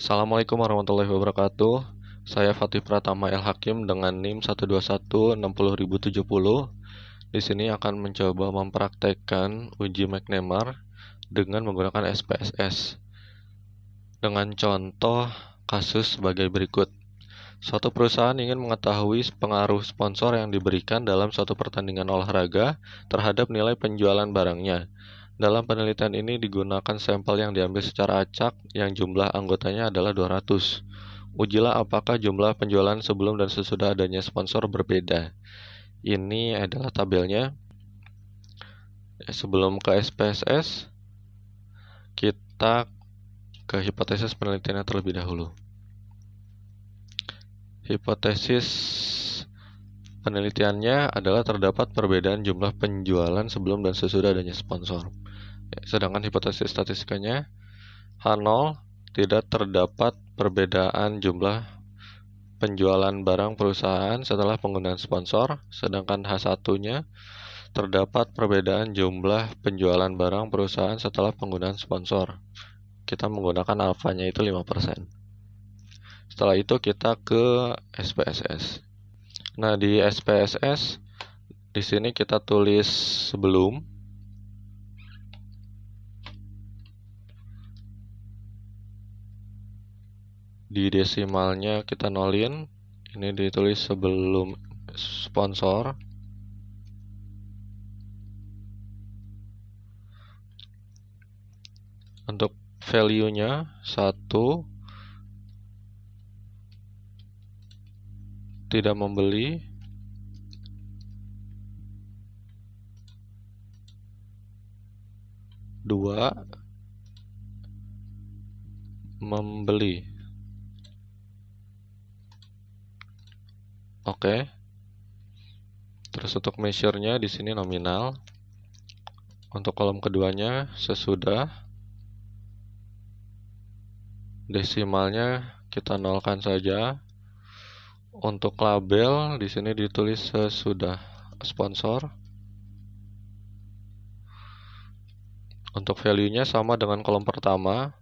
Assalamualaikum warahmatullahi wabarakatuh. Saya Fatih Pratama El Hakim dengan NIM 1216070. Di sini akan mencoba mempraktekkan uji McNemar dengan menggunakan SPSS. Dengan contoh kasus sebagai berikut. Suatu perusahaan ingin mengetahui pengaruh sponsor yang diberikan dalam suatu pertandingan olahraga terhadap nilai penjualan barangnya. Dalam penelitian ini digunakan sampel yang diambil secara acak yang jumlah anggotanya adalah 200. Ujilah apakah jumlah penjualan sebelum dan sesudah adanya sponsor berbeda. Ini adalah tabelnya. Sebelum ke SPSS, kita ke hipotesis penelitiannya terlebih dahulu. Hipotesis penelitiannya adalah terdapat perbedaan jumlah penjualan sebelum dan sesudah adanya sponsor. Sedangkan hipotesis statistikanya H0 tidak terdapat perbedaan jumlah penjualan barang perusahaan setelah penggunaan sponsor, sedangkan H1-nya terdapat perbedaan jumlah penjualan barang perusahaan setelah penggunaan sponsor. Kita menggunakan alfanya itu 5%. Setelah itu kita ke SPSS. Nah, di SPSS di sini kita tulis sebelum. Di desimalnya kita nolin. Ini ditulis sebelum sponsor. Untuk value-nya 1, tidak membeli, 2, membeli. Oke. Terus untuk measure-nya di sini nominal. Untuk kolom keduanya sesudah. Desimalnya kita nolkan saja. Untuk label di sini ditulis sesudah sponsor. Untuk value-nya sama dengan kolom pertama.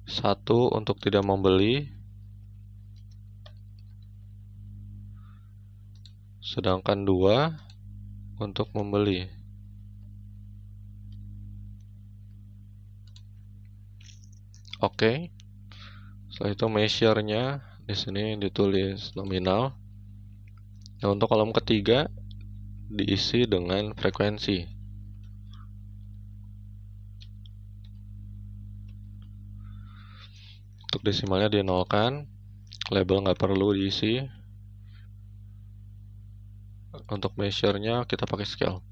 1 untuk tidak membeli. Sedangkan 2 untuk membeli. Oke. Setelah itu measure-nya di sini ditulis nominal. Nah, untuk kolom ketiga diisi dengan frekuensi. Untuk desimalnya dinolkan, label nggak perlu diisi. Untuk measure-nya kita pakai scale.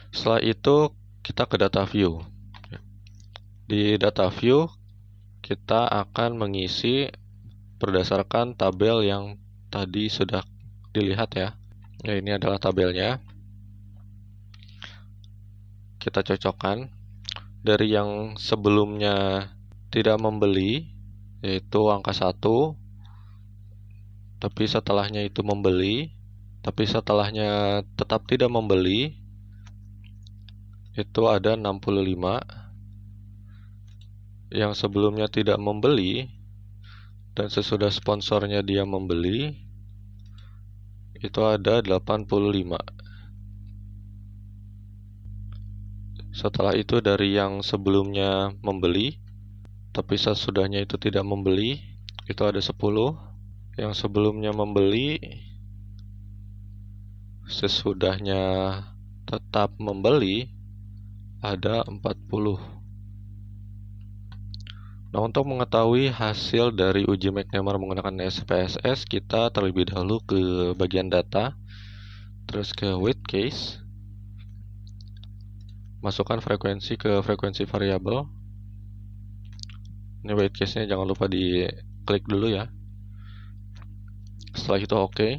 Setelah itu kita ke data view. Di data view kita akan mengisi berdasarkan tabel yang tadi sudah dilihat ya. Nah, ini adalah tabelnya. Kita cocokkan dari yang sebelumnya tidak membeli, yaitu angka 1, tapi setelahnya itu membeli, tapi setelahnya tetap tidak membeli, itu ada 65. Yang sebelumnya tidak membeli dan sesudah sponsornya dia membeli, itu ada 85. Setelah itu dari yang sebelumnya membeli tapi sesudahnya itu tidak membeli, itu ada 10. Yang sebelumnya membeli sesudahnya tetap membeli ada 40. Nah, untuk mengetahui hasil dari uji McNemar menggunakan SPSS, kita terlebih dahulu ke bagian data, terus ke weight case, masukkan frekuensi ke frekuensi variabel. Ini weight case-nya jangan lupa diklik dulu ya. Setelah itu oke.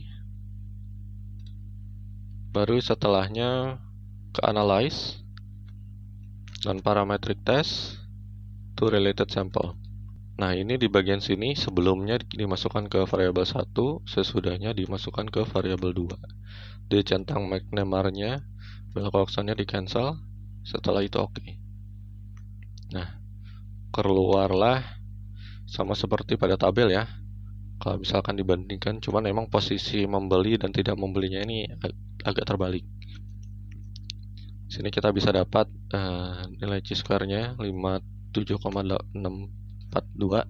Baru setelahnya ke analyze dan parametric test to related sample. Nah, ini di bagian sini sebelumnya dimasukkan ke variabel 1, sesudahnya dimasukkan ke variabel 2. Dicentang McNemar-nya, bel collection-nya di cancel, setelah itu oke. Nah, keluarlah sama seperti pada tabel ya. Kalau misalkan dibandingkan, cuman memang posisi membeli dan tidak membelinya ini agak terbalik. Sini kita bisa dapat nilai chi-square-nya 57,642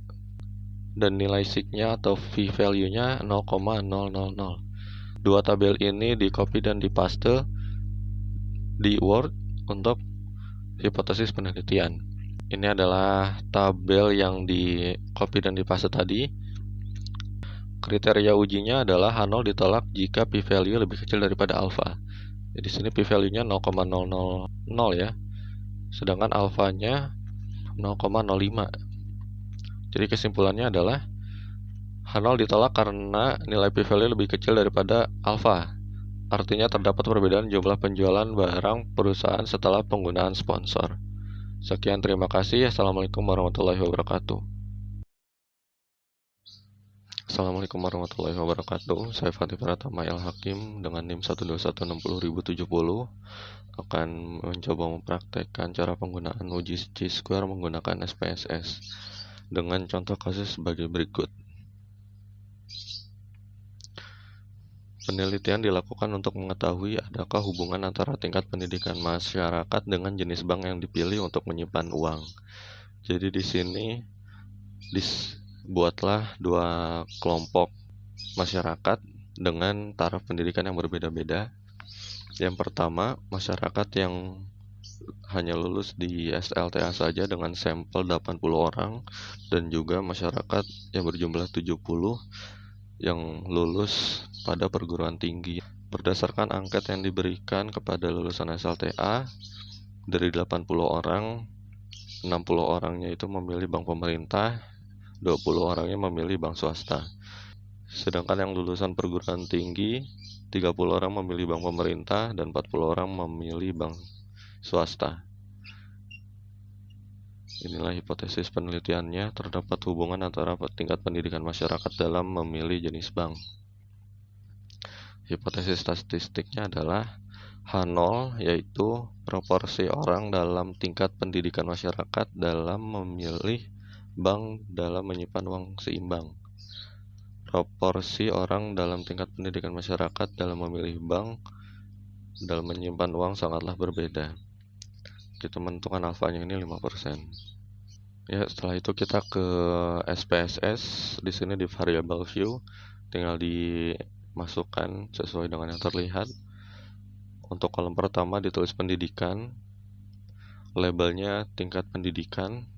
dan nilai sig-nya atau v-value-nya 0,000. Dua tabel ini di copy dan di paste di Word untuk hipotesis penelitian. Ini adalah tabel yang di copy dan di paste tadi. Kriteria ujinya adalah H0 ditolak jika p-value lebih kecil daripada alfa. Jadi sini p-value-nya 0,000 ya. Sedangkan alfanya 0,05. Jadi kesimpulannya adalah H0 ditolak karena nilai p-value lebih kecil daripada alfa. Artinya terdapat perbedaan jumlah penjualan barang perusahaan setelah penggunaan sponsor. Sekian, terima kasih. Assalamualaikum warahmatullahi wabarakatuh. Assalamualaikum warahmatullahi wabarakatuh. Saya Fatih Pratama El Hakim dengan NIM 12160.070 akan mencoba mempraktekkan cara penggunaan uji chi-square menggunakan SPSS dengan contoh kasus sebagai berikut. Penelitian dilakukan untuk mengetahui adakah hubungan antara tingkat pendidikan masyarakat dengan jenis bank yang dipilih untuk menyimpan uang. Jadi di sini buatlah dua kelompok masyarakat dengan taraf pendidikan yang berbeda-beda. Yang pertama, masyarakat yang hanya lulus di SLTA saja dengan sampel 80 orang, dan juga masyarakat yang berjumlah 70 yang lulus pada perguruan tinggi. Berdasarkan angket yang diberikan kepada lulusan SLTA, dari 80 orang, 60 orangnya itu memilih bank pemerintah, 20 orangnya memilih bank swasta. Sedangkan yang lulusan perguruan tinggi, 30 orang memilih bank pemerintah dan 40 orang memilih bank swasta. Inilah hipotesis penelitiannya. Terdapat hubungan antara tingkat pendidikan masyarakat dalam memilih jenis bank. Hipotesis statistiknya adalah H0, yaitu proporsi orang dalam tingkat pendidikan masyarakat dalam memilih bank dalam menyimpan uang seimbang. Proporsi orang dalam tingkat pendidikan masyarakat dalam memilih bank dalam menyimpan uang sangatlah berbeda. Kita menentukan alfanya ini 5%. Ya, setelah itu kita ke SPSS. Di sini di variable view tinggal dimasukkan sesuai dengan yang terlihat. Untuk kolom pertama ditulis pendidikan, labelnya tingkat pendidikan.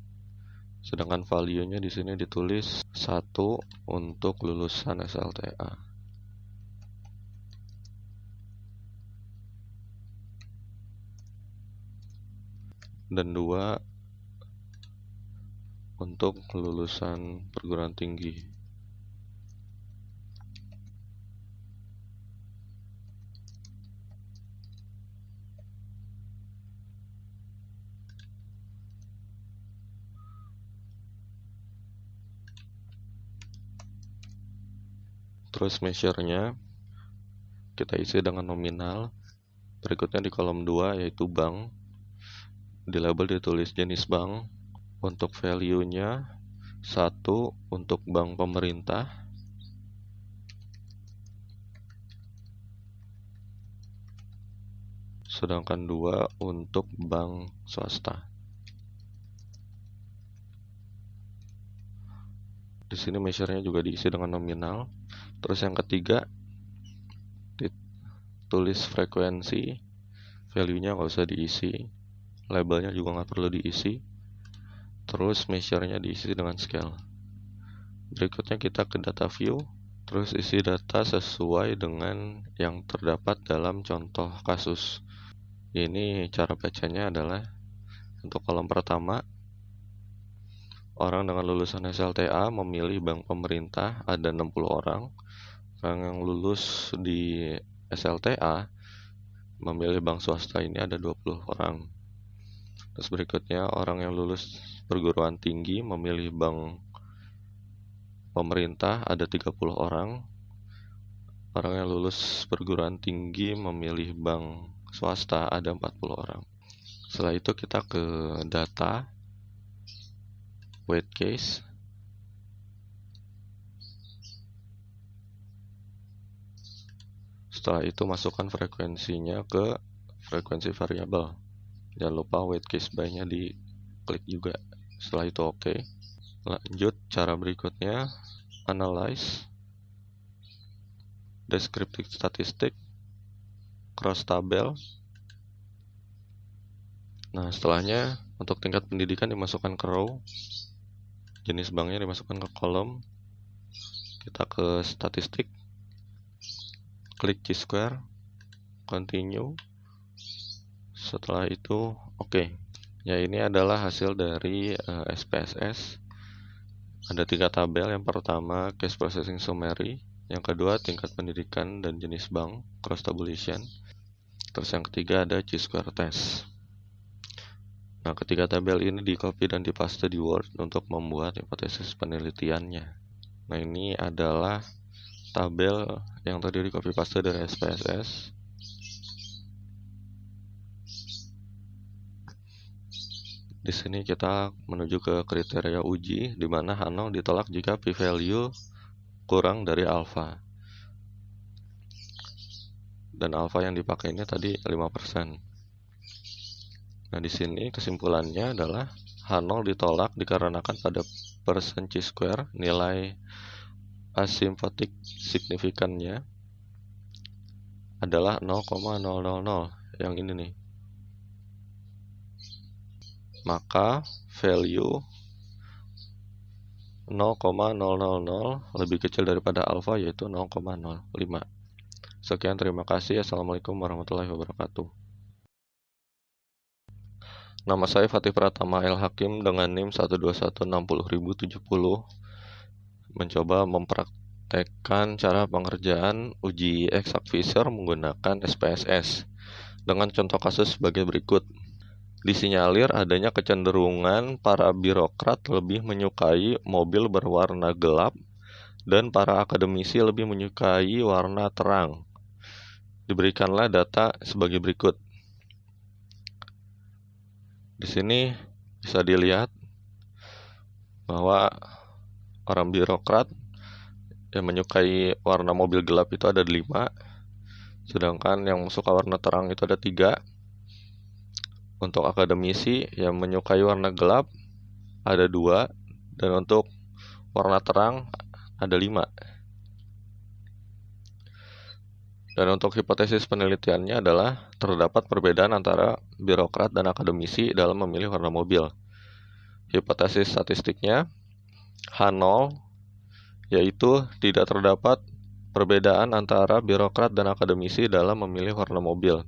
Sedangkan value-nya di sini ditulis 1 untuk lulusan SLTA. Dan 2 untuk lulusan perguruan tinggi. Terus measure-nya kita isi dengan nominal. Berikutnya di kolom 2 yaitu bank. Di label ditulis jenis bank. Untuk value-nya 1 untuk bank pemerintah. Sedangkan 2 untuk bank swasta. Di sini measure-nya juga diisi dengan nominal. Terus yang ketiga, ditulis frekuensi, value-nya nggak usah diisi, labelnya juga nggak perlu diisi. Terus measure-nya diisi dengan scale. Berikutnya kita ke data view, terus isi data sesuai dengan yang terdapat dalam contoh kasus. Ini cara bacanya adalah untuk kolom pertama, orang dengan lulusan SLTA memilih bank pemerintah ada 60 orang. Orang yang lulus di SLTA memilih bank swasta ini ada 20 orang. Terus berikutnya orang yang lulus perguruan tinggi memilih bank pemerintah ada 30 orang. Orang yang lulus perguruan tinggi memilih bank swasta ada 40 orang. Setelah itu kita ke data weight case. Setelah itu masukkan frekuensinya ke frekuensi variabel. Jangan lupa wait case by-nya diklik juga. Setelah itu oke. Lanjut cara berikutnya, analyze, descriptive statistic, cross tabel. Nah, setelahnya untuk tingkat pendidikan dimasukkan ke row, jenis banknya dimasukkan ke kolom. Kita ke statistik, klik Chi-square, continue. Setelah itu oke. Ya, ini adalah hasil dari SPSS. Ada 3 tabel. Yang pertama case processing summary, yang kedua tingkat pendidikan dan jenis bank, cross tabulation. Terus yang ketiga ada Chi-square test. Nah, ketiga tabel ini di copy dan dipaste di Word untuk membuat hipotesis penelitiannya. Nah, ini adalah tabel yang tadi di copy paste dari SPSS. Di sini kita menuju ke kriteria uji, di mana Hanol ditolak jika p-value kurang dari alfa. Dan alfa yang dipakai ini tadi 5%. Nah, di sini kesimpulannya adalah Hanol ditolak dikarenakan pada persen Chi-square nilai asymptotic signifikannya adalah 0,000, yang ini nih. Maka value 0,000 lebih kecil daripada alfa, yaitu 0,05. Sekian, terima kasih. Assalamualaikum warahmatullahi wabarakatuh. Nama saya Fatih Pratama El Hakim dengan NIM 1216070, mencoba mempraktekkan cara pengerjaan uji exact fissure menggunakan SPSS dengan contoh kasus sebagai berikut. Disinyalir adanya kecenderungan para birokrat lebih menyukai mobil berwarna gelap dan para akademisi lebih menyukai warna terang. Diberikanlah data sebagai berikut. Di sini bisa dilihat bahwa orang birokrat yang menyukai warna mobil gelap itu ada 5, sedangkan yang suka warna terang itu ada 3. Untuk akademisi yang menyukai warna gelap ada 2, dan untuk warna terang ada 5. Dan untuk hipotesis penelitiannya adalah terdapat perbedaan antara birokrat dan akademisi dalam memilih warna mobil. Hipotesis statistiknya H0, yaitu tidak terdapat perbedaan antara birokrat dan akademisi dalam memilih warna mobil.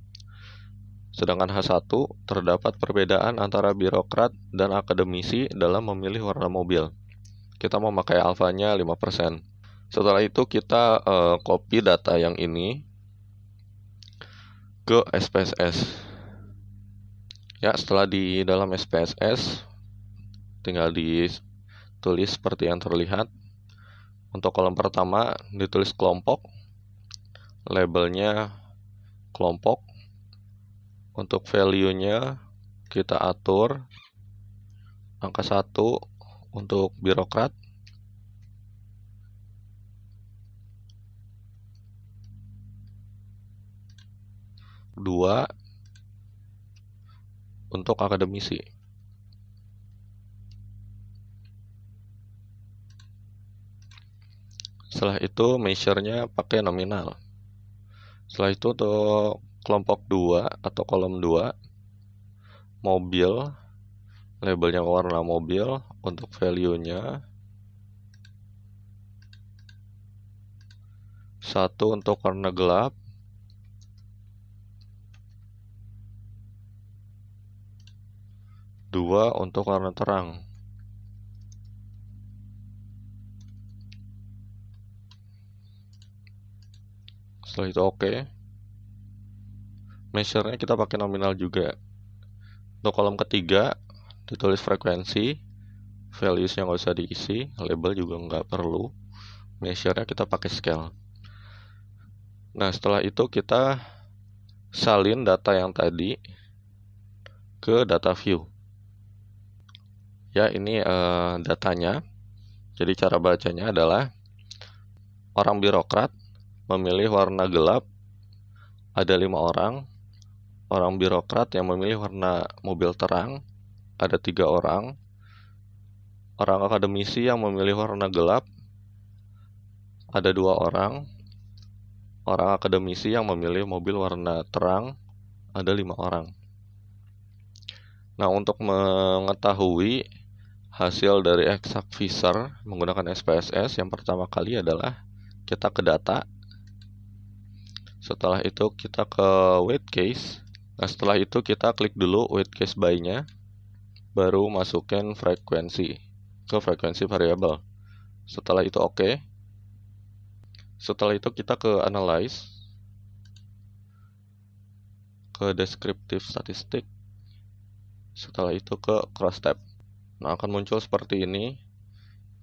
Sedangkan H1, terdapat perbedaan antara birokrat dan akademisi dalam memilih warna mobil. Kita mau pakai alfanya 5%. Setelah itu kita copy data yang ini ke SPSS. Ya, setelah di dalam SPSS tinggal ditulis seperti yang terlihat. Untuk kolom pertama ditulis kelompok, labelnya kelompok. Untuk value-nya kita atur angka 1 untuk birokrat, dua untuk akademisi. Setelah itu measure-nya pakai nominal. Setelah itu untuk kelompok 2 atau kolom 2, mobil, labelnya warna mobil. Untuk value-nya 1 untuk warna gelap, 2 untuk warna terang. Setelah itu oke. Measure-nya kita pakai nominal juga. Untuk kolom ketiga ditulis frekuensi, values-nya nggak usah diisi, label juga nggak perlu. Measure-nya kita pakai scale. Nah, setelah itu kita salin data yang tadi ke data view. Ya, ini datanya. Jadi cara bacanya adalah orang birokrat memilih warna gelap ada 5 orang. Orang birokrat yang memilih warna mobil terang, ada 3 orang. Orang akademisi yang memilih warna gelap, ada 2 orang. Orang akademisi yang memilih mobil warna terang, ada 5 orang. Nah, untuk mengetahui hasil dari exact visor menggunakan SPSS, yang pertama kali adalah kita ke data. Setelah itu kita ke weight case. Nah, setelah itu kita klik dulu weight case by-nya, baru masukin frekuensi ke frekuensi variabel. Setelah itu oke. Setelah itu kita ke analyze, ke descriptive statistic. Setelah itu ke cross tab. Nah, akan muncul seperti ini.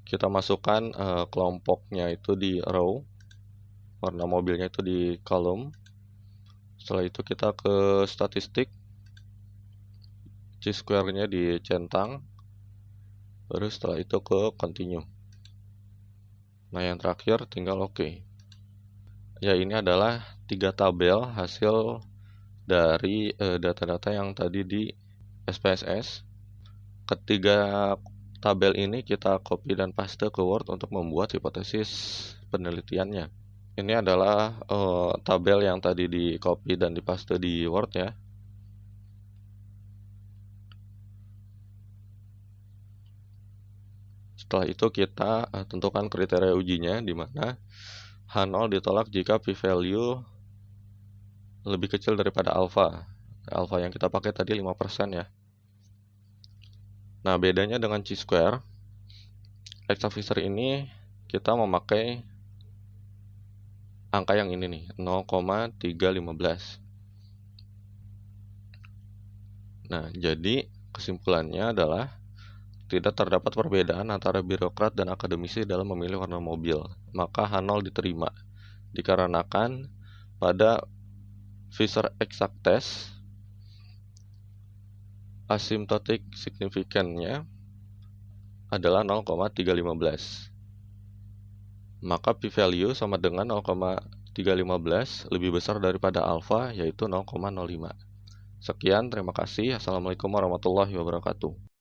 Kita masukkan kelompoknya itu di row, warna mobilnya itu di column. Setelah itu kita ke statistik, chi-square-nya dicentang, baru setelah itu ke continue. Nah, yang terakhir tinggal oke. Ya, ini adalah 3 tabel hasil dari data-data yang tadi di SPSS. Ketiga tabel ini kita copy dan paste ke Word untuk membuat hipotesis penelitiannya. Ini adalah tabel yang tadi di copy dan dipaste di Word ya. Setelah itu kita tentukan kriteria ujinya, di mana H0 ditolak jika p-value lebih kecil daripada alfa. Alfa yang kita pakai tadi 5% ya. Nah, bedanya dengan chi-square, exact visor ini kita memakai angka yang ini nih, 0,315. Nah, jadi kesimpulannya adalah tidak terdapat perbedaan antara birokrat dan akademisi dalam memilih warna mobil. Maka H0 diterima, dikarenakan pada visor exact test asymptotic signifikannya adalah 0,315. Maka p-value sama dengan 0,315 lebih besar daripada alfa, yaitu 0,05. Sekian, terima kasih. Assalamualaikum warahmatullahi wabarakatuh.